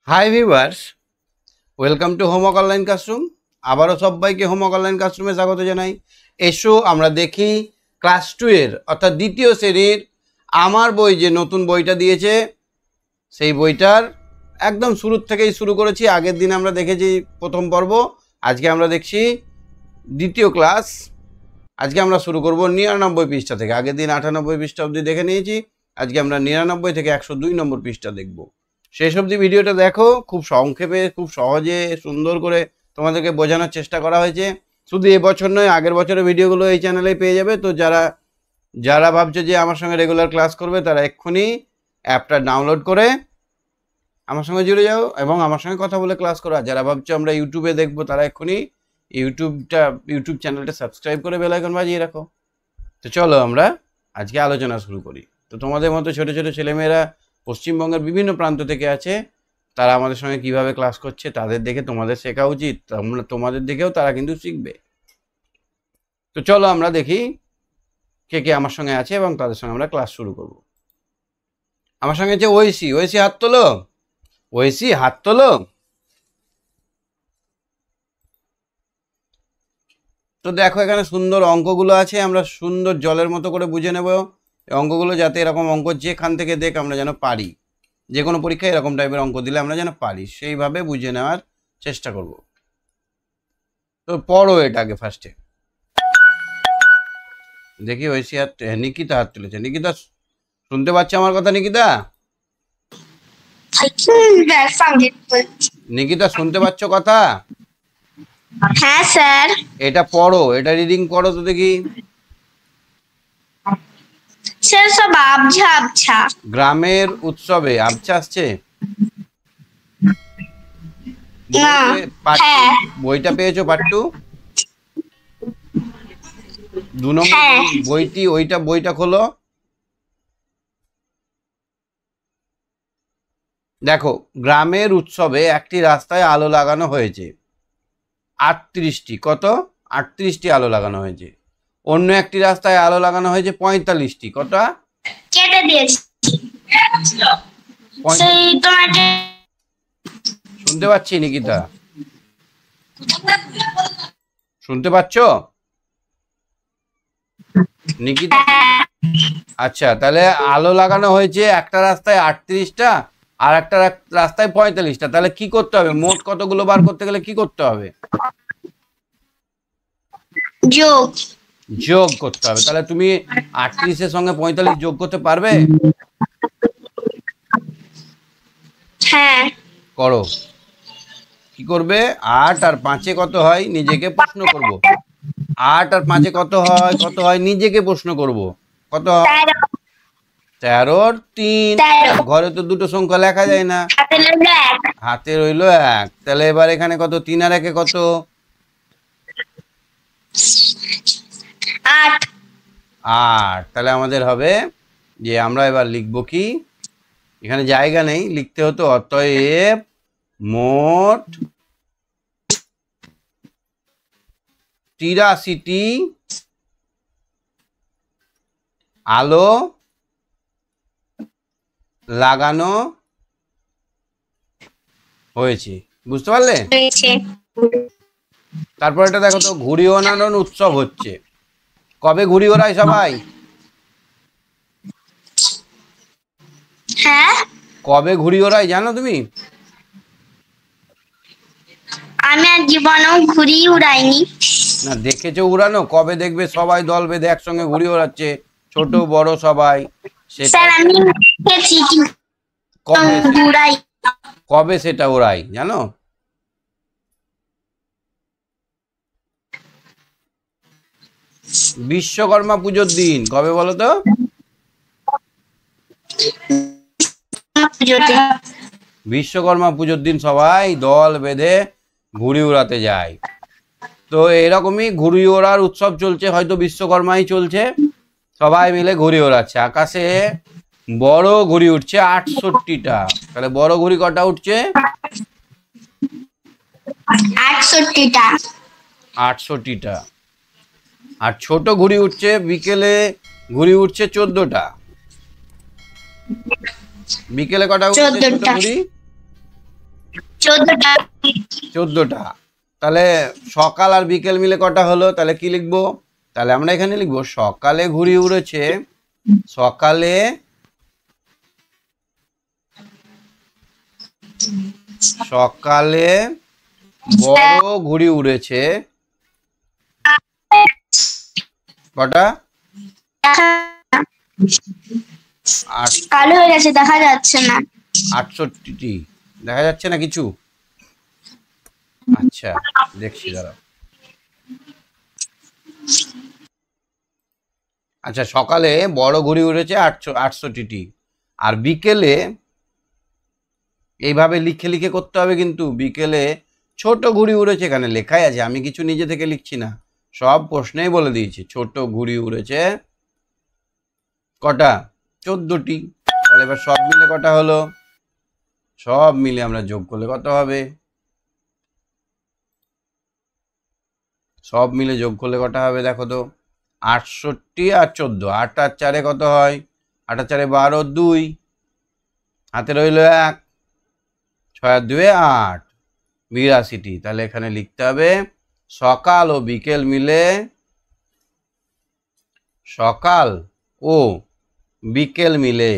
Hi viewers, welcome to homework online classroom. আবারও সবাইকে homework online ক্লাসরুমে স্বাগত জানাই। এসো আমরা দেখি ক্লাস 2 এর অর্থাৎ দ্বিতীয় শ্রেণীর আমার বই, যে নতুন বইটা দিয়েছে সেই বইটার একদম শুরুর থেকেই শুরু করেছি। আগের দিন আমরা দেখেছি প্রথম পর্ব, আজকে আমরা দেখছি দ্বিতীয় ক্লাস। আজকে আমরা শুরু করব 99 পৃষ্ঠা থেকে। আগের দিন 98 পৃষ্ঠা অবধি দেখে নিয়েছি, আজকে আমরা 99 থেকে 102 নম্বর পৃষ্ঠা দেখব। শেষ অবধি ভিডিওটা দেখো, খুব সংক্ষেপে খুব সহজে সুন্দর করে তোমাদেরকে বোঝানোর চেষ্টা করা হয়েছে। শুধু এবছর নয়, আগের বছরের ভিডিওগুলো এই চ্যানেলেই পেয়ে যাবে। তো যারা ভাবছো যে আমার সঙ্গে রেগুলার ক্লাস করবে, তারা এক্ষুনি অ্যাপটা ডাউনলোড করে আমার সঙ্গে জুড়ে যাও এবং আমার সঙ্গে কথা বলে ক্লাস করো। আর যারা ভাবছো আমরা ইউটিউবে দেখবো, তারা এক্ষুনি ইউটিউব চ্যানেলটা সাবস্ক্রাইব করে বেল আইকন বাজিয়ে রাখো। তো চলো আমরা আজকে আলোচনা শুরু করি। তো তোমাদের মতো ছোট ছোট ছেলেমেয়েরা পশ্চিমবঙ্গের বিভিন্ন প্রান্ত থেকে আছে, তারা আমাদের সঙ্গে কিভাবে ক্লাস করছে তাদের দেখে তোমাদের শেখা উচিত। তোমাদের দেখেও তারা কিন্তু শিখবে। তো চলো আমরা দেখি কে কে আমার সঙ্গে আছে এবং তাদের সঙ্গে আমরা ক্লাস শুরু করব। আমার সঙ্গে আছে ঐশী হাত তোলো। ঐশী হাত তোলো। তো দেখো এখানে সুন্দর অঙ্কগুলো আছে, আমরা সুন্দর জলের মতো করে বুঝে নেব এই অঙ্কগুলো, যাতে এরকম অঙ্ক যেখান থেকে দেখ আমরা যেন পারি। যে কোনো পরীক্ষায় এরকম টাইপের অঙ্ক দিলে আমরা যেন পারি, সেইভাবে বুঝে নেওয়ার চেষ্টা করব। তো পড়ো এটাকে ফার্স্টে দেখি। ঐশী হাত, নিকিতা হাত তুলেছে। নিকিতা শুনতে পাচ্ছে আমার কথা? নিকিতা শুনতে পাচ্ছ কথা? হ্যাঁ স্যার। এটা পড়ো, এটা রিডিং করো তো দেখি। স্যার সব আবছা আবছা। গ্রামের উৎসবে আবছা আসছে। বইটা পেয়েছো পার্ট 2? 2 নম্বর বইটি, বইটা খোলো। দেখো, গ্রামের উৎসবে একটি রাস্তায় আলো লাগানো হয়েছে 38টি। কত? 38টি আলো লাগানো হয়েছে। অন্য একটি রাস্তায় আলো লাগানো হয়েছে 45টি। কটা? কেটে দিয়েছি। শুনতে পাচ্ছি নিকিতা? শুনতে পাচ্ছ নিকিতা? আচ্ছা, তাহলে আলো লাগানো হয়েছে একটা রাস্তায় 38টা আর একটা রাস্তায় 45টা। তাহলে কি করতে হবে? মোট কতগুলো বার করতে গেলে কি করতে হবে? যোগ করতে হবে। তাহলে তুমি 38-এর সঙ্গে 45 যোগ করতে পারবে? হ্যাঁ। করো। কি করবে? 8 আর 5-এ কত হয় নিজেকে প্রশ্ন করব। 8 আর 5-এ কত হয় নিজেকে প্রশ্ন করব। কত হয়? 13 আর 3। ঘরে তো দুটো সংখ্যা লেখা যায় না, হাতে রইলো 1। তাহলে এবার এখানে কত? 3 আর 1-এ কত? 8। তাহলে আমাদের হবে যে আমরা এবার লিখব কি, এখানে জায়গা নেই, লিখতে হতো অতএব মোট 83টি আলো লাগানো হয়েছে। বুঝতে পারলে? তারপর এটা দেখো তো, ঘুড়ি ওড়ানোর উৎসব হচ্ছে। কবে ঘুড়ি ওড়ায় সবাই? হ্যাঁ। কবে ঘুড়ি ওড়ায় জানো তুমি? আমি আর জীবনেও ঘুড়ি উড়াইনি। না, দেখেছো উড়ানো? কবে দেখবে সবাই দল বেঁধে একসঙ্গে ঘুড়ি ওড়াচ্ছে, ছোট বড় সবাই। স্যার আমি দেখেছি, কবে সেটা ওড়াই জানো? বিশ্বকর্মা পুজোর দিন। কবে বলো তো? বিশ্বকর্মা পুজোর দিন সবাই দল বেঁধে ঘুড়ি উড়াতে যায়। তো এরকমই ঘুড়ি ওড়ার উৎসব চলছে, হয়তো বিশ্বকর্মাই চলছে। সবাই মিলে ঘুড়ি ওড়াচ্ছে, আকাশে বড় ঘুড়ি উঠছে 68টা। তাহলে বড় ঘুড়ি কটা উঠছে? 68টা। আর ছোট ঘুড়ি উঠছে, বিকেলে ঘুড়ি উঠছে 14টা। বিকেলে কটা উঠছে ছোট ঘুড়ি? 14টা। 14টা। তাহলে সকাল আর বিকেল মিলে কটা হলো? তাহলে কি লিখবো? তাহলে আমরা এখানে লিখবো সকালে ঘুড়ি উড়েছে, সকালে সকালে বড় ঘুড়ি উড়েছে কটা? কালো হয়ে গেছে, দেখা যাচ্ছে না। 68টি। দেখা যাচ্ছে না কিছু? আচ্ছা, দেখছি দাঁড়াও। আচ্ছা, সকালে বড় ঘুড়ি উড়েছে 68টি, আর বিকেলে এইভাবে লিখে লিখে করতে হবে, কিন্তু বিকেলে ছোট ঘুড়ি উড়েছে, এখানে লেখাই আছে, আমি কিছু নিজে থেকে লিখছি না, সব প্রশ্নেই বলে দিয়েছি। ছোট ঘুড়ি উড়েছে কটা? 14টি। তাহলে এবার সব মিলে কটা হলো? সব মিলে আমরা যোগ করলে কত হবে? সব মিলে যোগ করলে কটা হবে দেখো তো? 68 আর 14, 8 আর 4 কত হয়? 8 আর 4 12, 2 হাতে রইল 1, 6 আর 2 8, 82টি। তাহলে এখানে লিখতে হবে সকাল ও বিকেল মিলে, সকাল ও বিকেল মিলে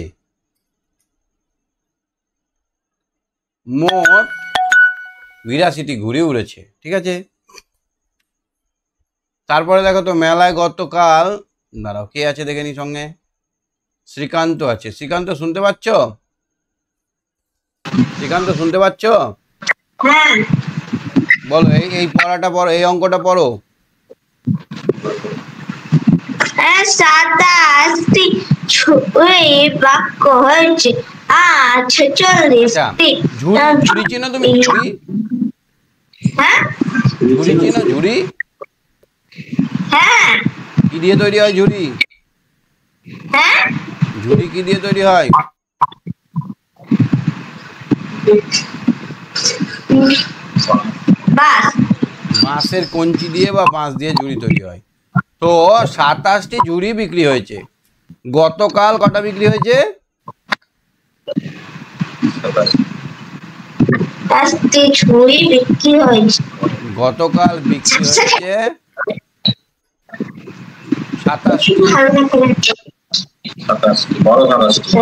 মোট 82টি ঘুড়ি উড়েছে। ঠিক আছে, তারপরে দেখো তো মেলায় গতকাল, দাঁড়াও কে আছে দেখে নি সঙ্গে? শ্রীকান্ত আছে। শ্রীকান্ত শুনতে পাচ্ছ? শ্রীকান্ত শুনতে পাচ্ছ? হ্যাঁ। বলো, এই পড়াটা পড়ো, এই অঙ্কটা পড়ো। 27টি ঝুড়ি বাক্য হয়েছে, আর 46টি। ঝুড়ি চিনো তুমি? ঝুড়ি, হ্যাঁ ঝুড়ি চিনো? ঝুড়ি হ্যাঁ কি দিয়ে তৈরি হয়? ঝুড়ি, হ্যাঁ ঝুড়ি কি দিয়ে তৈরি হয়? বাস। বাঁশের কঞ্চি দিয়ে বা বাঁশ দিয়ে ঝুড়ি তৈরি হয়। তো 27টি ঝুড়ি বিক্রি হয়েছে। গতকাল কটা বিক্রি হয়েছে? 27টি ঝুড়ি বিক্রি হয়েছে। গতকাল বিক্রি হয়েছে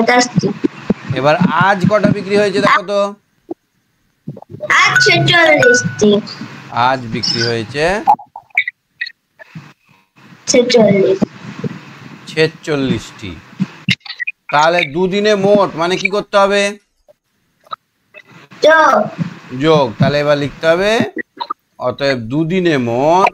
27টি। এবার আজ কটা বিক্রি হয়েছে দেখো তো? আর 46টি। আজ বিক্রি হয়েছে 46টি। তাহলে দুদিনে মোট মানে কি করতে হবে? যোগ। তাহলে এবার লিখতে হবে অতএব দুদিনে মোট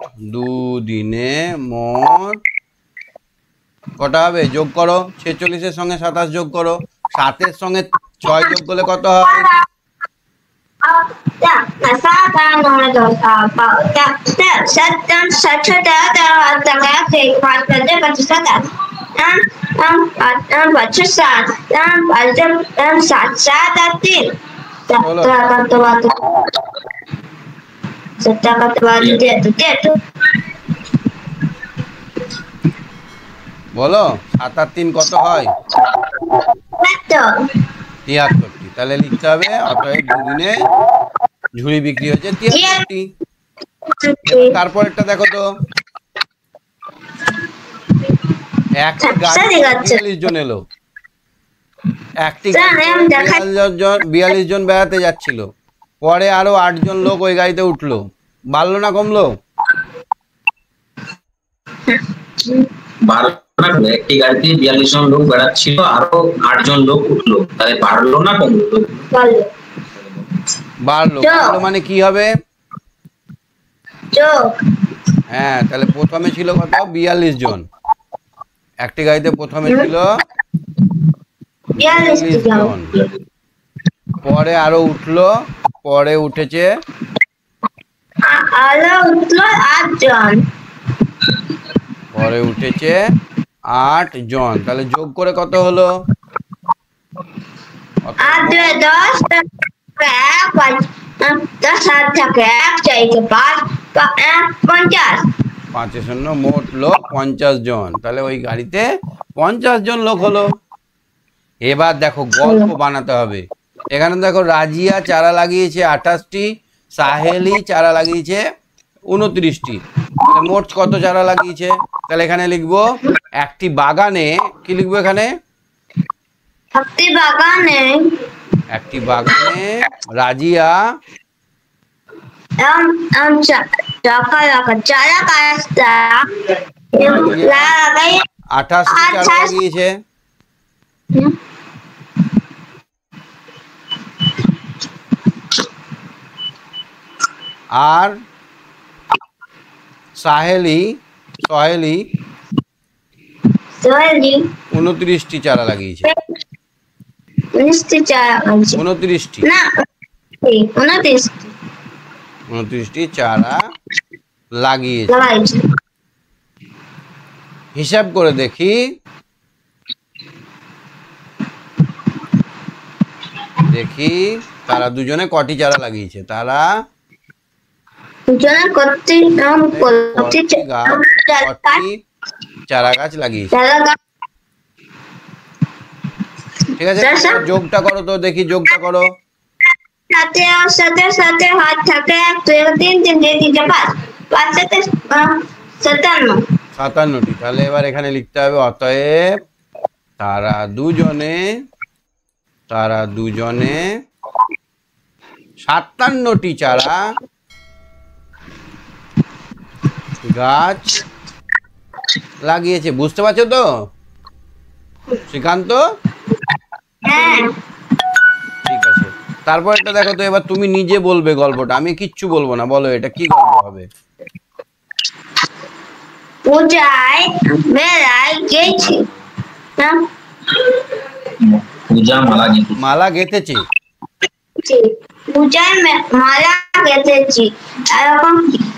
কটা হবে? যোগ করো, 46-এর সঙ্গে 27 যোগ করো, 7-এর সঙ্গে 6 যোগ করলে কত হয়? 7 বলো, 7 আর 3 কত হয়? 73টি। তাহলে লিখতে হবে অতএব দুদিনে ঝুড়ি বিক্রি হয়েছে 73টি। তারপরেরটা দেখো তো, একটি গাড়ি 42 জন এলো, একটি 42 জন বেড়াতে যাচ্ছিল, পরে আরো 8 জন লোক ওই গাড়িতে উঠলো, বাড়লো না কমলো? একটি গাড়িতে 42 জন লোক বেড়াচ্ছিল, আরো 8 জন লোক উঠলো, তাহলে বাড়লো না কমলো? বাড়লো। বাড়লো মানে কি হবে? হ্যাঁ, তাহলে প্রথমে ছিল কত? 42 জন। একটি গাড়িতে প্রথমে ছিল 42 জন, পরে আরো উঠলো, পরে উঠেছে 8 জন। তাহলে যোগ করে কত হলো? 5 মোট লোক 50 জন। তাহলে ওই গাড়িতে 50 জন লোক হলো। এবার দেখো গল্প বানাতে হবে। এখানে দেখো রাজিয়া চারা লাগিয়েছে 28টি, সাহেলি চারা লাগিয়েছে 29টি। তাহলে মোট কত চারা লাগিয়েছে? তাহলে এখানে লিখবো একটি বাগানে, কি লিখবো এখানে? একটি বাগানে রাজিয়া চারা গাছটা 28টি চারা লাগিয়েছে। আর সাহেলি 29টি চারা লাগিয়েছে। 29টি চারা গাছ 29টি না 29টি চারা লাগিয়েছে। লাগাইছে। হিসাব করে দেখি, তারা দুজনে কটি চারা লাগিয়েছে? তারা দুজনে কতটি চারা গাছ লাগিয়েছে। ঠিক আছে, যোগটা করো তো দেখি, যোগটা করো। সাথে হাত থাকে 1 2 3 3 4 5 5 সাথে 57টি। তাহলে এবার এখানে লিখতে হবে অতএব তারা দুজনে 57টি চারা গাছ লাগিয়েছে। বুঝতে পারছো তো শ্রীকান্ত? ঠিক আছে, তারপর এটা দেখো তো, এবার তুমি নিজে বলবে গল্পটা, আমি কিচ্ছু বলবো না। বলো এটা কি গল্প হবে? পূজায় মেলায় গেছি, মালা গেঁথেছে। পূজায় মালা গেঁথেছি।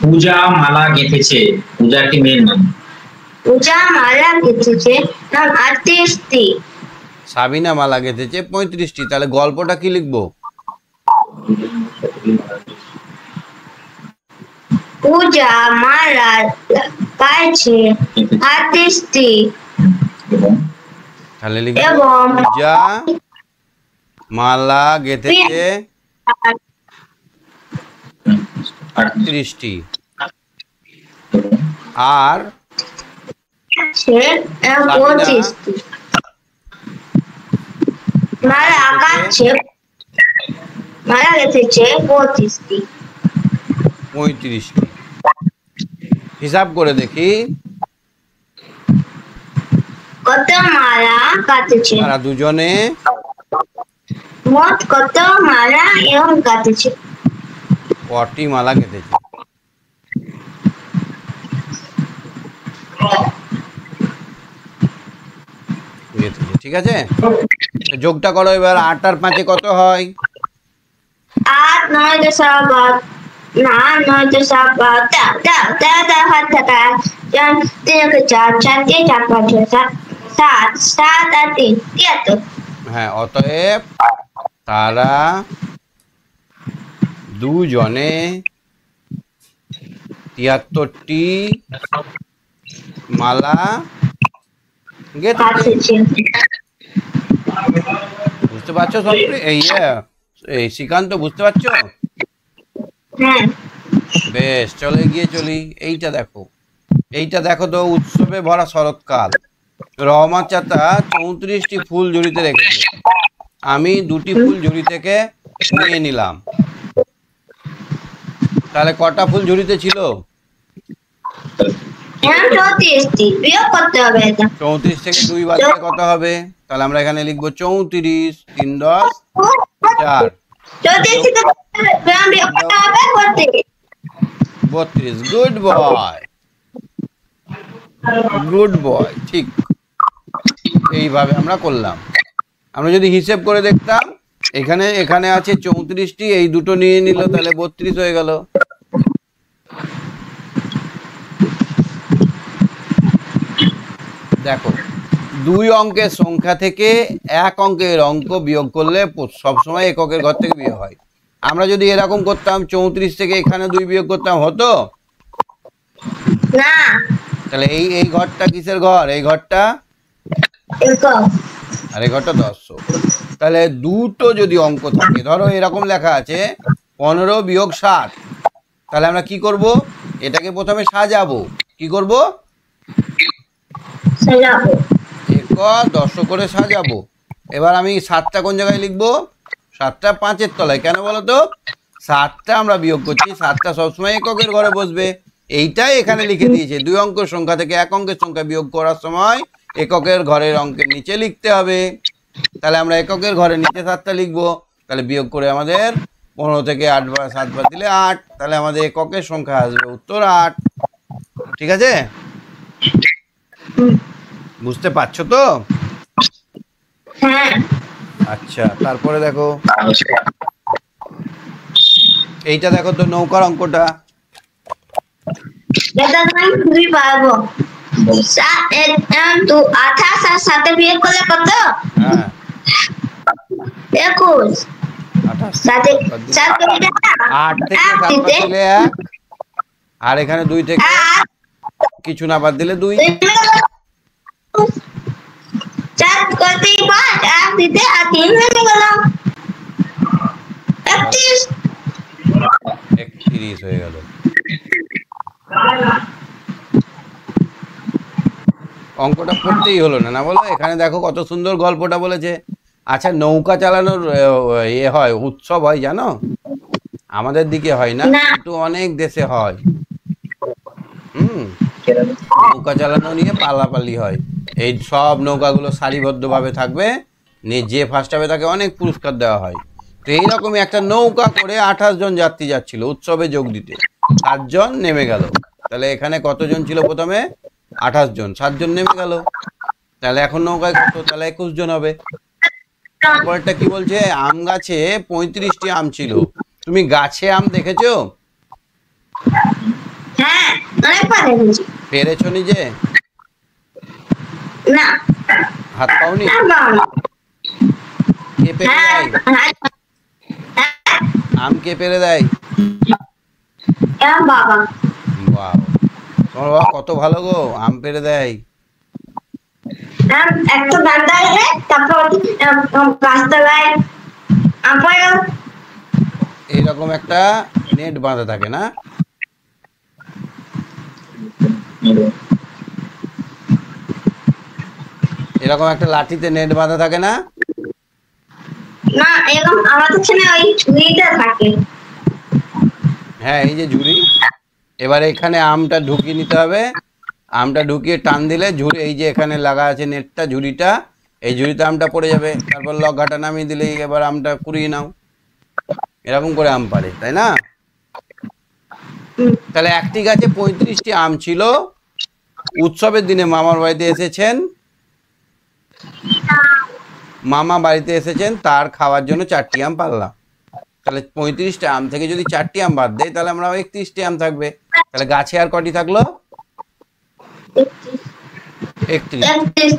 পূজা মালা গেঁথেছে, পূজা একটি মেয়ের নাম। পূজা মালা গেঁথেছে 38টি। সাবিনা মালা গেঁথেছে 35টি। তাহলে গল্পটা কি লিখবো? পূজা মালা গাইছে 38টি। তাহলে লিখবো পূজা মালা গেঁথেছে 38টি আর মালা গেঁথেছে 35টি। হিসাব করে দেখি, কত মালা গাঁথেছে? তারা দুজনে মোট কত মালা এবং গাঁথেছে? কটি মালা গেঁথেছে? ঠিক আছে, যোগটা করো এবার। 8 আর 5 কত হয়? 8 9 10 12 না 9 10 12 তেরো হাত থাকা 3 4 4 3 4 5 6 7 7 আর 3 73। হ্যাঁ, অতএব তারা দুজনে 73টি মালা গেঁথেছে। বুঝতে পারছো সব? এই শ্রীকান্ত বুঝতে পারছো? বেশ, চলে গিয়ে চলি। এইটা দেখো তো, উৎসবে ভরা শরৎকাল। রহমান চাচা 34টি ফুল ঝুড়িতে রেখেছে। আমি 2টি ফুল ঝুড়ি থেকে নিয়ে নিলাম। তাহলে কটা ফুল ঝুড়িতে ছিল? 34 থেকে 2 বাদ দিলে কত হবে? তাহলে আমরা এখানে লিখবো 34 3 10 4 32। গুড বয়, ঠিক এইভাবে আমরা করলাম। আমরা যদি হিসেব করে দেখতাম, এখানে আছে 34টি, এই দুটো নিয়ে নিল, তাহলে 32 হয়ে গেল। দেখো, 2 অঙ্কের সংখ্যা থেকে 1 অঙ্কের অঙ্ক বিয়োগ করলে সবসময় এককের ঘর থেকে বিয়োগ হয়। আমরা যদি এরকম করতাম, 34 থেকে এখানে 2 বিয়োগ করতাম, হতো না? তাহলে এই ঘরটা কিসের ঘর? এই ঘরটা, আর এই ঘরটা 10। তাহলে দুটো যদি অঙ্ক থাকে, ধরো এরকম লেখা আছে 15 বিয়োগ 7, তাহলে আমরা কি করব? এটাকে প্রথমে সাজাবো। কি করব? সাজাবো। একক দশক করে সাজাবো। এবার আমি 7টা কোন জায়গায় লিখবো? 7টা 5-এর তলায়। কেন বলো তো? 7টা আমরা বিয়োগ করছি, 7টা সবসময় এককের ঘরে বসবে। এইটাই এখানে লিখে দিয়েছে, 2 অঙ্কের সংখ্যা থেকে 1 অঙ্কের সংখ্যা বিয়োগ করার সময় এককের ঘরের অঙ্কের নিচে লিখতে হবে। তাহলে আমরা এককের ঘরের নিচে 7টা লিখবো। তাহলে বিয়োগ করে আমাদের 15 থেকে 8 বার 7 বার দিলে 8, তাহলে আমাদের এককের সংখ্যা আসবে উত্তর 8। ঠিক আছে? বুঝতে পারছো তো? হ্যাঁ। আচ্ছা, তারপরে দেখো এইটা দেখো তো, নৌকার অঙ্কটা। এটা তো আমি খুবই পারবো। 28 আর 7 বিয়োগ করলে কত? হ্যাঁ 21। 28 সাথে 7 কেটে 8 থেকে 7 বাদ দিলে 1, আর এখানে 2 থেকে কিছু না বাদ দিলে 2। 4 করতে 5, 1 দিতে আর 3 হয়ে গেল 31। 31 হয়ে গেল। অঙ্কটা পড়তেই হলো না, না বলো? এখানে দেখো কত সুন্দর গল্পটা বলেছে। আচ্ছা, নৌকা চালানোর হয়, উৎসব হয় জানো? আমাদের দিকে হয় না, কিন্তু অনেক দেশে হয়। নৌকা চালানো নিয়ে পালাপালি হয়। এই সব নৌকাগুলো সারিবদ্ধভাবে থাকবে, যে ফার্স্ট হবে তাকে অনেক পুরস্কার দেওয়া হয়। তো এইরকমই একটা নৌকা করে 28 জন যাত্রী যাচ্ছিল উৎসবে যোগ দিতে। 7 জন নেমে গেল। তাহলে এখানে কতজন ছিল প্রথমে? 28 জন, 7 জন নেমে গেল। তাহলে এখন নৌকায় কত? তাহলে 21 জন হবে। তারপরটা কি বলছে? আম গাছে 35টি আম ছিল। তুমি গাছে আম দেখেছো? হ্যাঁ, অনেকবার দেখেছি। পেরেছো নিজে? না, হাত পাওনি? কে পেরে দেয়? আম কে পেরে দেয়? বাবা। বাহ, তোমার বাবা কত ভালো গো, আম পেরে দেয়। একটা গান্ডা আছে, তারপর গাছতলায় এইরকম একটা নেট বাঁধা থাকে না? এরকম একটা লাঠিতে নেট বাঁধা থাকে না? না, এরকম আমাদের ছেলে ওই ঝুড়িটা থাকে। হ্যাঁ, এই যে ঝুড়ি। এবারে এখানে আমটা ঢুকিয়ে নিতে হবে। আমটা ঢুকিয়ে টান দিলে ঝুড়ি, এই যে এখানে লাগা আছে নেটটা, ঝুড়িটা, এই ঝুড়িতে আমটা পড়ে যাবে। তারপর লগাটা নামিয়ে দিলেই এবার আমটা কুড়িয়ে নাও। এরকম করে আম পারে, তাই না? তাহলে একটি গাছে 35টি আম ছিল। উৎসবের দিনে মামার বাড়িতে এসেছেন, মামা বাড়িতে এসেছেন, তার খাওয়ার জন্য 4টি আম পারলাম। তাহলে 35টা আম থেকে যদি 4টি আম বাদ দেয়, তাহলে আমরা 31টি আম থাকবে। তাহলে গাছে আর কটি থাকলো? 31।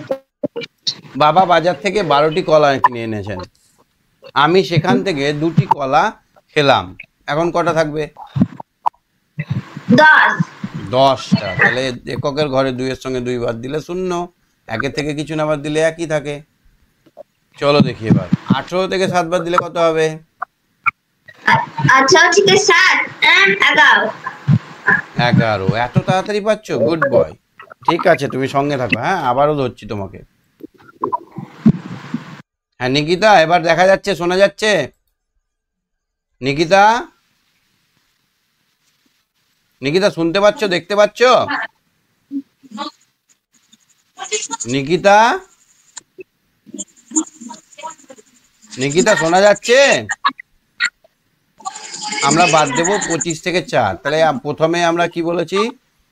বাবা বাজার থেকে 12টি কলা কিনে এনেছেন। আমি সেখান থেকে 2টি কলা খেলাম। এখন কটা থাকবে? 10টা। তাহলে এককের ঘরে 2 এর সঙ্গে 2 বাদ দিলে 0, 1 থেকে কিছু না বাদ দিলে 1ই থাকে। চলো দেখি এবার 18 থেকে 7 বাদ দিলে কত হবে? 18 থেকে 7, 11। এত তাড়াতাড়ি পাচ্ছ, গুড বয়। ঠিক আছে, তুমি সঙ্গে থাকো। হ্যাঁ, আবারও ধরছি তোমাকে। হ্যাঁ নিকিতা, এবার দেখা যাচ্ছে, শোনা যাচ্ছে? নিকিতা, নিকিতা শুনতে পাচ্ছ, দেখতে পাচ্ছ? নিকিতা, নিকিতা শোনা যাচ্ছে? আমরা বাদ দেবো 25 থেকে 4। তাহলে প্রথমে আমরা কি বলেছি?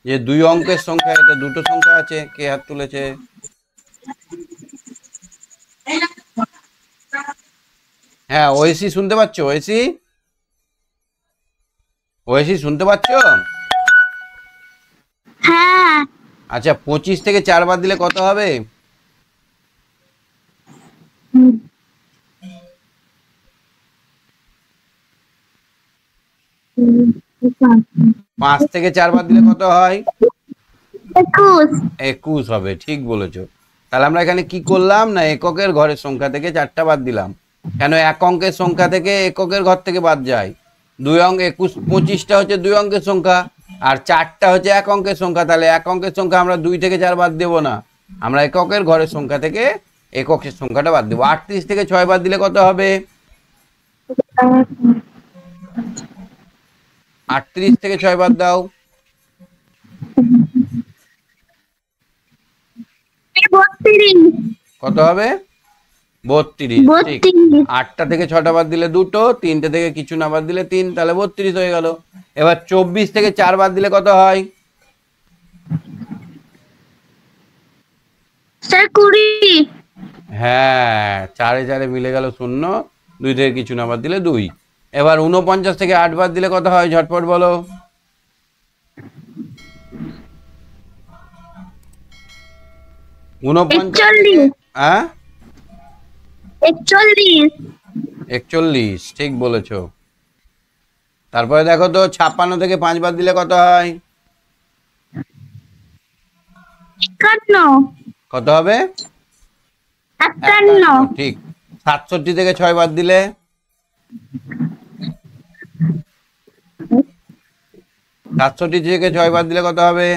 যে 2 অঙ্কের সংখ্যা, এটা দুটো সংখ্যা আছে। কে হাত তুলেছে? হ্যাঁ, ওয়েসি শুনতে পাচ্ছ? ওয়েসি, ওয়েসি শুনতে পাচ্ছ? হ্যাঁ। আচ্ছা, 25 থেকে 4 বাদ দিলে কত হবে? 5 থেকে 4 বাদ দিলে কত হয়? 21 হবে। ঠিক বলেছো। তাহলে আমরা এখানে কি করলাম? না এককের ঘরের সংখ্যা থেকে 4টা বাদ দিলাম। কেন এক অঙ্কের সংখ্যা থেকে এককের ঘর থেকে বাদ যায়। 2 অঙ্ক 21 25টা হচ্ছে 2 অঙ্কের সংখ্যা, আর 4টা হচ্ছে এক অঙ্কের সংখ্যা। তাহলে এক অঙ্কের সংখ্যা আমরা 2 থেকে 4 বাদ দেবো না, আমরা এককের ঘরের সংখ্যা থেকে এককের সংখ্যাটা বাদ দেবো। 38 থেকে 6 বাদ দিলে কত হবে? 38 থেকে 6 বাদ দাও, 32 কত হবে? 32। ঠিক। 32 8টা থেকে 6টা বাদ দিলে 2টো, 3টে থেকে কিছু না বাদ দিলে 3, তাহলে 32 হয়ে গেল। এবার 24 থেকে 4 বাদ দিলে কত হয়? স্যার 20। হ্যাঁ, 4 4 মিলে গেল 0, 2 থেকে কিছু না বাদ দিলে 2। এবার 49 থেকে 8 বাদ দিলে কত হয়? ঝটপট বলো। 49 হ্যাঁ 41 41, ঠিক বলেছো। তারপরে দেখো তো 56 থেকে 5 বাদ দিলে কত হয়? 51 কত হবে? 51 ঠিক। 67 থেকে 6 বাদ দিলে? 67 থেকে 6 বাদ দিলে কত হবে?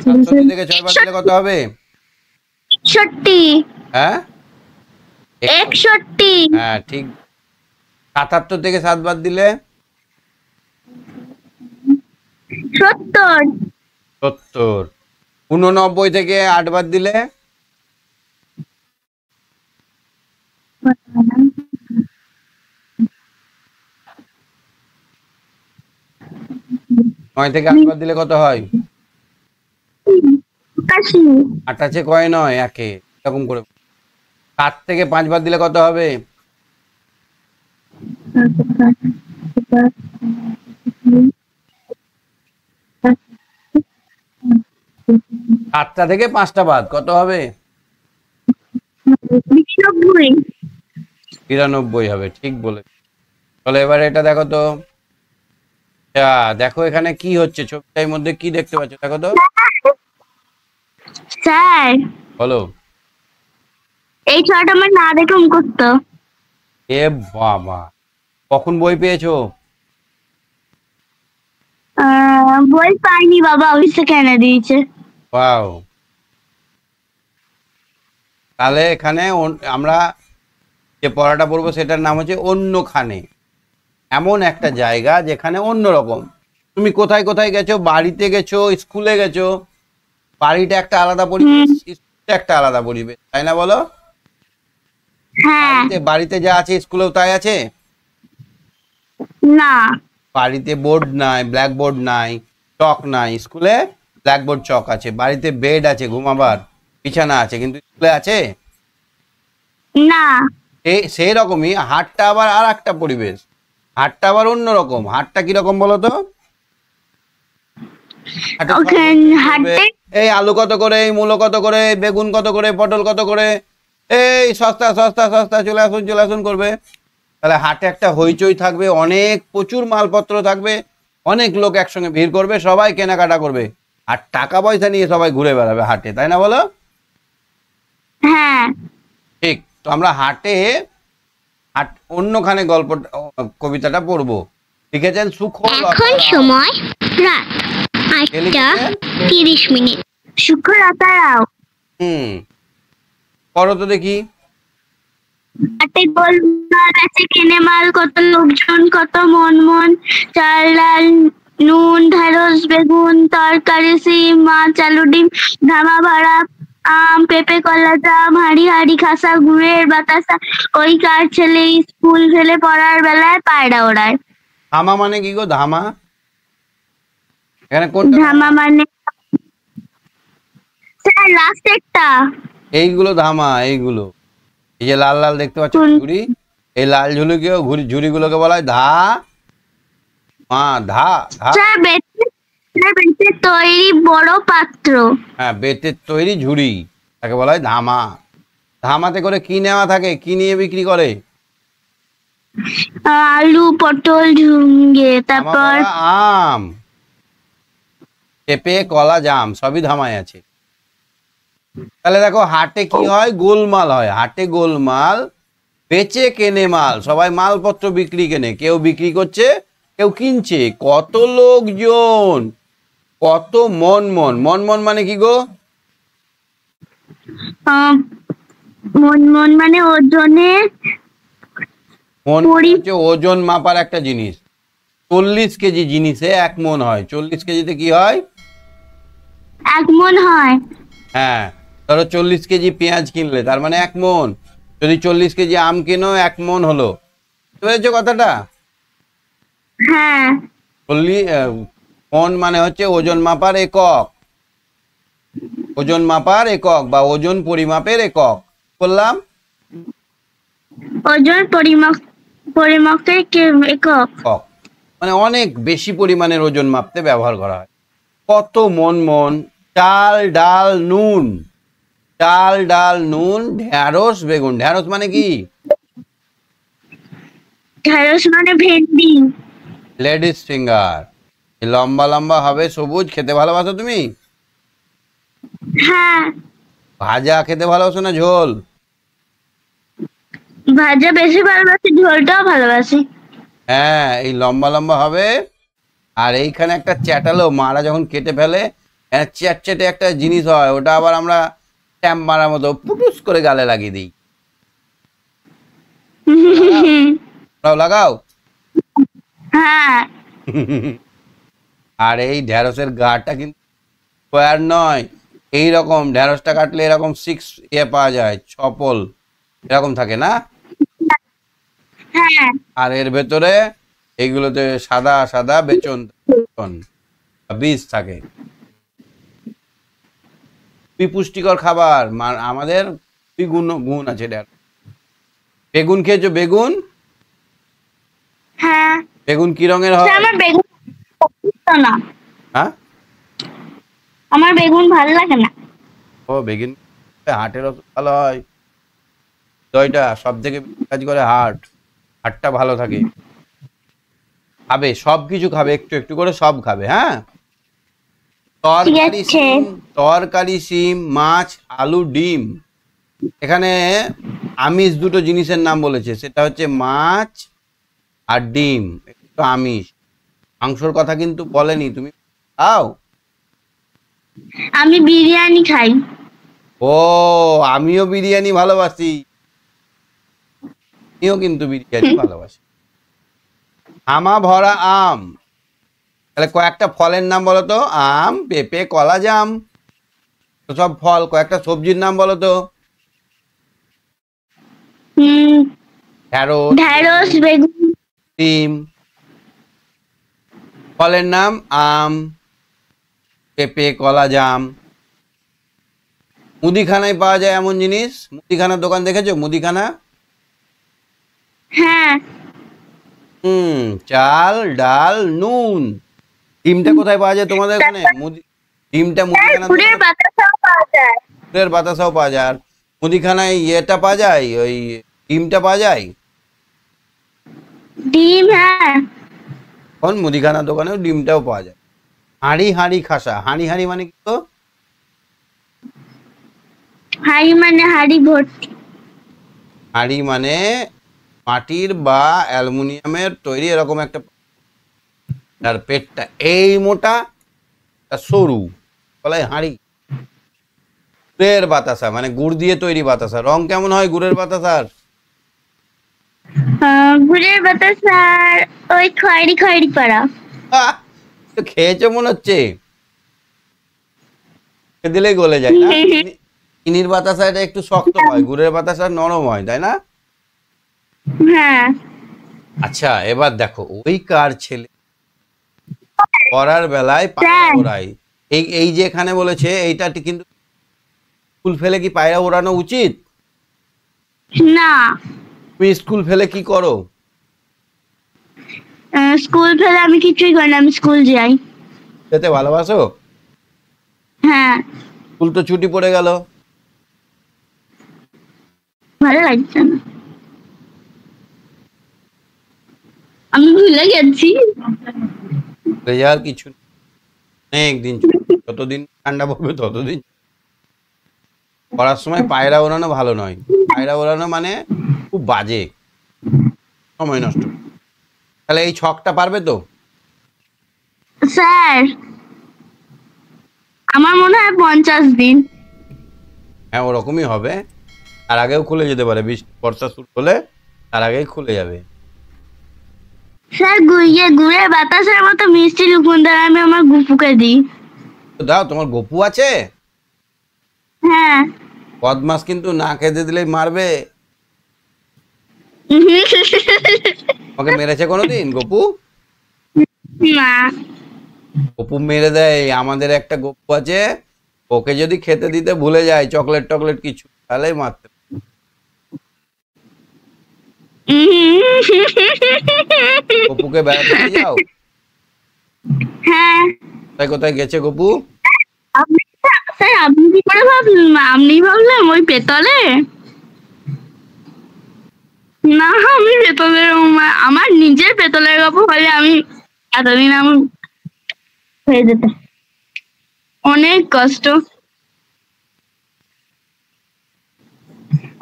67 থেকে 6 বাদ দিলে কত হবে? 61 হ্যাঁ 61 হ্যাঁ ঠিক। 77 থেকে 7 বাদ দিলে? 70 70। 89 থেকে 8 বাদ দিলে? 9 থেকে 8 বাদ দিলে কত হয়? 81 8 আছে কয় নয়? একে, এরকম করে। 7 থেকে 5 বাদ দিলে কত হবে? 7টা থেকে 5টা বাদ কত হবে? 92 হবে, ঠিক বলে। তাহলে এবারে এটা দেখো তো। দেখো এখানে কি হচ্ছে, ছবিটার মধ্যে কি দেখতে পাচ্ছ দেখো তো। স্যার বলো। এই ছড়াটা আমার না দেখে মুখস্থ। এ বাবা, কখন বই পেয়েছো? বই পাইনি বাবা, অফিস থেকে এনে দিয়েছে। ওয়াও। তাহলে এখানে আমরা যে পড়াটা পড়বো সেটার নাম হচ্ছে অন্যখানে। এমন একটা জায়গা যেখানে অন্যরকম। তুমি কোথায় কোথায় গেছো? বাড়িতে গেছো, স্কুলে গেছো। বাড়িটা একটা আলাদা পরিবেশ, স্কুলটা একটা আলাদা পরিবেশ, তাই না বলো? হ্যাঁ বাড়িতে যা আছে স্কুলেও তাই আছে? না বাড়িতে বোর্ড নাই, ব্ল্যাক বোর্ড নাই, চক নাই। স্কুলে ব্ল্যাকবোর্ড, চক আছে। বাড়িতে বেড আছে, ঘুমাবার বিছানা আছে, কিন্তু স্কুলে আছে? না সেই রকমই হাটটা আবার আর একটা পরিবেশ। হাটটা আবার অন্যরকম। হাটটা কিরকম বলো তো? হাটে এই আলু কত করে, এই মূলো কত করে, বেগুন কত করে, পটল কত করে, এই সস্তা সস্তা সস্তা, চলে আসুন চলে আসুন করবে। তাহলে হাটে একটা হইচই থাকবে, অনেক প্রচুর মালপত্র থাকবে, অনেক লোক একসঙ্গে ভিড় করবে, সবাই কেনাকাটা করবে, আর টাকা পয়সা নিয়ে সবাই ঘুরে বেড়াবে হাটে, তাই না বলো? হ্যাঁ ঠিক। তো আমরা হাটে অন্যখানে গল্পটা, কবিতাটা পড়বো। লিখেছেন সুখলতা। এখন সময় রাত 8:30। সুখলতা রাও। পড়ো তো দেখি। হাটে গোলমাল আছে, কেনে মাল, কত লোকজন, কত মন মন, চাল ডাল নুন ঢেঁড়স বেগুন, তরকারি সিম মাছ আলু ডিম, ধামা ভাড়া আম পেঁপে কলা জাম, হাড়ি হাড়ি খাসা গুড়ের বাতাসা, ওই কার ছেলে স্কুল ফেলে পড়ার বেলায় পায়রা ওড়ায়। ধামা মানে কি গো? ধামা এখানে কোনটা? ধামা মানে স্যার লাস্টেরটা। এইগুলো ধামা, এইগুলো এই যে লাল লাল দেখতে পাচ্ছ ঝুড়ি, এই লাল ঝুড়িকেও ঝুড়িগুলোকে বলা হয় ধা মা। ধা ধা স্যার বেতের তৈরি বড় পাত্র। হ্যাঁ, বেতের তৈরি ঝুড়ি, তাকে বলা হয় ধামা। ধামাতে করে কি নেওয়া থাকে, কি নিয়ে বিক্রি করে? আলু পটল ঝুঙ্গে, ধামা তারপর বলা আম। পেঁপে কলা জাম সবই ধামায় আছে। তাহলে দেখো হাটে কি হয়, গোলমাল হয়। হাটে গোলমাল, বেচে কেনে মাল, সবাই মালপত্র বিক্রি কেনে, কেউ বিক্রি করছে কেউ কিনছে। কত লোকজন, কত মন মন। মন মন মানে কি গো? মন মন মানে ওজনে মন হচ্ছে ওজন মাপার একটা জিনিস। 40 কেজি জিনিসে 1 মন হয়। 40 কেজিতে কি হয়? 1 মন হয়। হ্যাঁ, ধরো 40 কেজি পেঁয়াজ কিনলে তার মানে 1 মন। যদি 40 কেজি আম কেনো 1 মন হলো। বুঝেছো কথাটা? হ্যাঁ। মন মানে হচ্ছে ওজন মাপার একক, ওজন মাপার একক বা ওজন পরিমাপের একক। বললাম ওজন পরিমাপের একক। একক মানে অনেক বেশি পরিমাণের ওজন মাপতে ব্যবহার করা হয়। কত মন মন। চাল ডাল নুন, চাল ডাল নুন, ঢ্যাঁড়স বেগুন। ঢ্যাঁড়স মানে কি? ঢেঁড়স মানে ভেন্ডি। Ladies finger. লম্বা লম্বা হবে, সবুজ। খেতে ভালোবাসো তুমি? হ্যাঁ। ভাজা খেতে ভালোবাসো না ঝোল? ভাজা বেশি ভালোবাসি, ঝোলটাও ভালোবাসি। হ্যাঁ, এই লম্বা লম্বা হবে। আর এইখানে একটা চ্যাটালো, মারা যখন কেটে ফেলে চ্যাটচ্যাটে একটা জিনিস হয়, ওটা আবার আমরা স্ট্যাম্প মারার মতো পুটুস করে গালে লাগিয়ে দিই। লাগাও। হ্যাঁ। আর এই ঢ্যাঁড়সের গাটা কিন্তু স্কোয়ার নয়, এইরকম। ঢ্যাঁড়সটা কাটলে এরকম 6 পাওয়া যায়, 6 এরকম থাকে না? হ্যাঁ। আর এর ভেতরে এইগুলোতে সাদা সাদা বেচন বীজ থাকে। খুবই পুষ্টিকর খাবার। আমাদের খুবই গুণ আছে। বেগুন খেয়েছো? বেগুন, হ্যাঁ। বেগুন কি রঙের হয়? আমার বেগুন না। হ্যাঁ, আমার বেগুন ভালো লাগে না। ও বেগুন হার্টের ভালো হয়। দইটা সব থেকে কাজ করে হার্টটা ভালো থাকে। খাবে, সবকিছু খাবে, একটু একটু করে সব খাবে। হ্যাঁ, তরকারি সিম, মাছ, আলু, ডিম। এখানে আমিষ দুটো জিনিসের নাম বলেছে, সেটা হচ্ছে মাছ আর ডিম। একটু আমিষ, মাংসর কথা কিন্তু বলেনি। তুমি খাও? আমি বিরিয়ানি খাই। ও, আমিও বিরিয়ানি ভালোবাসি। আমিও কিন্তু বিরিয়ানি ভালোবাসি। আমা ভরা আম। তাহলে কয়েকটা ফলের নাম বলো তো। আম, পেঁপে, কলা, জাম, সব ফল। কয়েকটা সবজির নাম বলো তো। ঢেঁড়স, বেগুন, ডিম। ফলের নাম আম, পেঁপে, কলা, জাম। মুদিখানায় পাওয়া যায় এমন জিনিস। মুদিখানার দোকান দেখেছো? মুদিখানা। হ্যাঁ। চাল ডাল নুন। ডিমটা কোথায় পাওয়া যায় তোমাদের ওখানে? ডিমটা মুদিখানা গুড়ের বাতাসাও পাওয়া যায়। গুড়ের বাতাসাও পাওয়া যায়। আর মুদিখানায় ইয়েটা পাওয়া যায়, ওই ডিমটা পাওয়া যায়। ডিম, হ্যাঁ। এখন মুদিখানা দোকানেও ডিমটাও পাওয়া যায়। হাঁড়ি হাঁড়ি খাসা। হাঁড়ি হাঁড়ি মানে কি তো? হাঁড়ি মানে হাঁড়ি ভর্তি। হাঁড়ি মানে মাটির বা অ্যালুমিনিয়ামের তৈরি এরকম একটা, তার পেটটা এই মোটা, সরু, বলে হাঁড়ি। গুড়ের বাতাসা মানে গুড় দিয়ে তৈরি বাতাসা। রং কেমন হয় গুড়ের বাতাসার? গুড়ের বাতাসার ওই খয়েরি খয়েরি পাড়া। খেয়েছো মনে হচ্ছে, দিলেই গলে যায় না? চিনির বাতাসা এটা একটু শক্ত হয়, গুড়ের বাতাসা নরম হয়, তাই না? হ্যাঁ। আচ্ছা, এবার দেখো ওই কার ছেলে পড়ার বেলায় পায়রা ওড়ায়। এই যে এখানে বলেছে, এইটা কিন্তু স্কুল ফেলে কি পায়রা ওড়ানো উচিত? না। তুমি স্কুল ফেলে কি করো? স্কুল ফেলে আমি কিছুই করি না, আমি স্কুল যাই। যেতে ভালোবাসো? হ্যাঁ। স্কুল তো ছুটি পড়ে গেল। ভালো লাগছে না, আমি ভুলে গেছি। রেজাল্ট কিছু অনেক দিন যতদিন ঠান্ডা পড়বে ততদিন। পড়ার সময় পায়রা ওড়ানো ভালো নয়। পায়রা ওড়ানো মানে খুব বাজে, সময় নষ্ট। তাহলে এই ছকটা পারবে তো? স্যার আমার মনে হয় 50 দিন। হ্যাঁ ওরকমই হবে, তার আগেও খুলে যেতে পারে, বর্ষা শুরু হলে তার আগেই খুলে যাবে। স্যার গুড়ে বাতাসের মতো মিষ্টি লুকুনদার আমি আমার গুপুকে দিই। তো দাও, তোমার গপু আছে? হ্যাঁ। বদমাস কিন্তু না খেতে দিলেই মারবে। তোমাকে মেরেছে কোনোদিন গপু? না। গপু মেরে দেয়। আমাদের একটা গপু আছে, ওকে যদি খেতে দিতে ভুলে যায় চকলেট টকলেট কিছু, তাহলেই মারতে। গপুকে বেড়াতে নিয়ে যাও। হ্যাঁ। কোথায় কোথায় গেছে গপু? স্যার আপনি কি করে ভাবলেন? আপনি ভাবলেন ওই পেতলে? না আমি পেতলের আমার নিজের পেতলের গল্প হলে আমি এতদিন আমি হয়ে যেত। অনেক কষ্ট।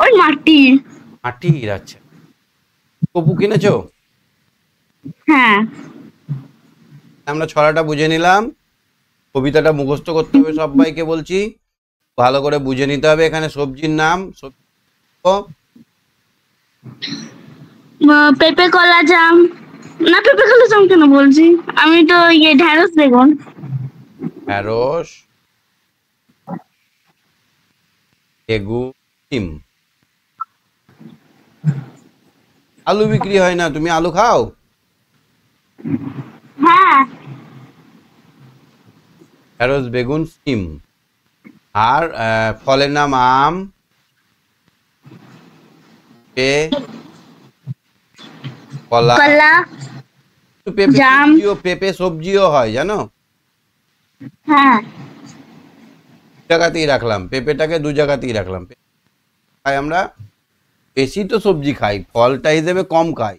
ওই মাটির। মাটির? আচ্ছা, গপু কিনেছো? হ্যাঁ। আমরা ছড়াটা বুঝে নিলাম, কবিতাটা মুখস্থ করতে হবে সবাইকে বলছি, ভালো করে বুঝে নিতে হবে। এখানে সবজির নাম পেঁপে কলা জাম। না পেঁপে কলা জাম কেন বলছি, আমি তো ঢেঁড়স বেগুন। ঢেঁড়স, বেগুন, সিম। আলু বিক্রি হয় না, তুমি আলু খাও? হ্যাঁ। ঢেঁড়স, বেগুন, সিম। আর ফলের নাম আম, কলা। পেঁপে সবজিও, পেঁপে সবজিও হয় জানো? হ্যাঁ। জায়গাতেই রাখলাম পেঁপেটাকে, 2 জায়গাতেই রাখলাম। খাই আমরা, বেশি তো সবজি খাই, ফলটা হিসেবে কম খাই।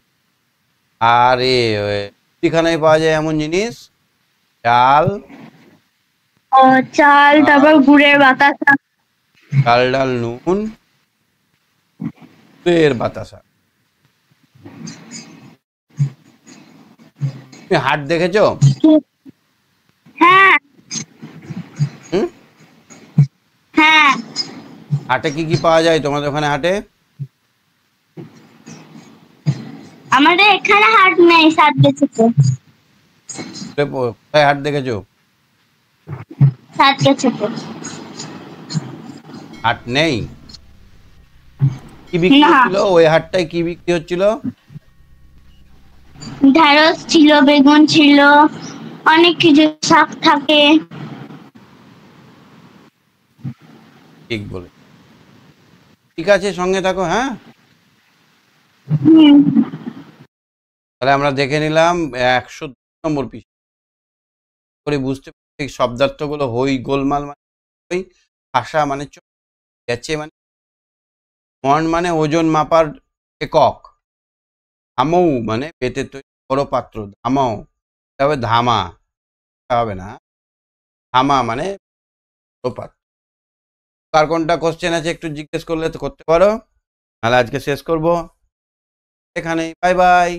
আর মুদিখানায় পাওয়া যায় এমন জিনিস, চাল, চাল, তারপর গুড়ের বাতাসা, চাল ডাল নুন, গুড়ের বাতাসা। তুমি হাট দেখেছো? হ্যাঁ। হুম, হ্যাঁ। হাটে কি কি পাওয়া যায় তোমাদের ওখানে হাটে? আমাদের এখানে হাট নেই, সাত গেছে। কোথায় হাট দেখেছো? সাত গেছে। হাট নেই? কি বিক্রি হচ্ছিল ওই হাটটায়? কি বিক্রি হচ্ছিল? ঢেঁড়স ছিল, বেগুন ছিল, অনেক কিছু, শাক থাকে। ঠিক বলে। ঠিক আছে, সঙ্গে থাকো। হ্যাঁ, তাহলে আমরা দেখে নিলাম 102 নম্বর পৃষ্ঠা করে বুঝতে পারছি শব্দার্থগুলো। হই গোলমাল মানে হই, ভাষা মানে গেছে মানে, মন মানে ওজন মাপার একক, ধামৌ মানে পেটের তৈরি বড় পাত্র, ধামাও হবে ধামা, হবে না, ধামা মানে বড় পাত্র। কার কোনটা কোশ্চেন আছে একটু জিজ্ঞেস করলে তো করতে পারো, নাহলে আজকে শেষ করবো এখানেই। Bye bye.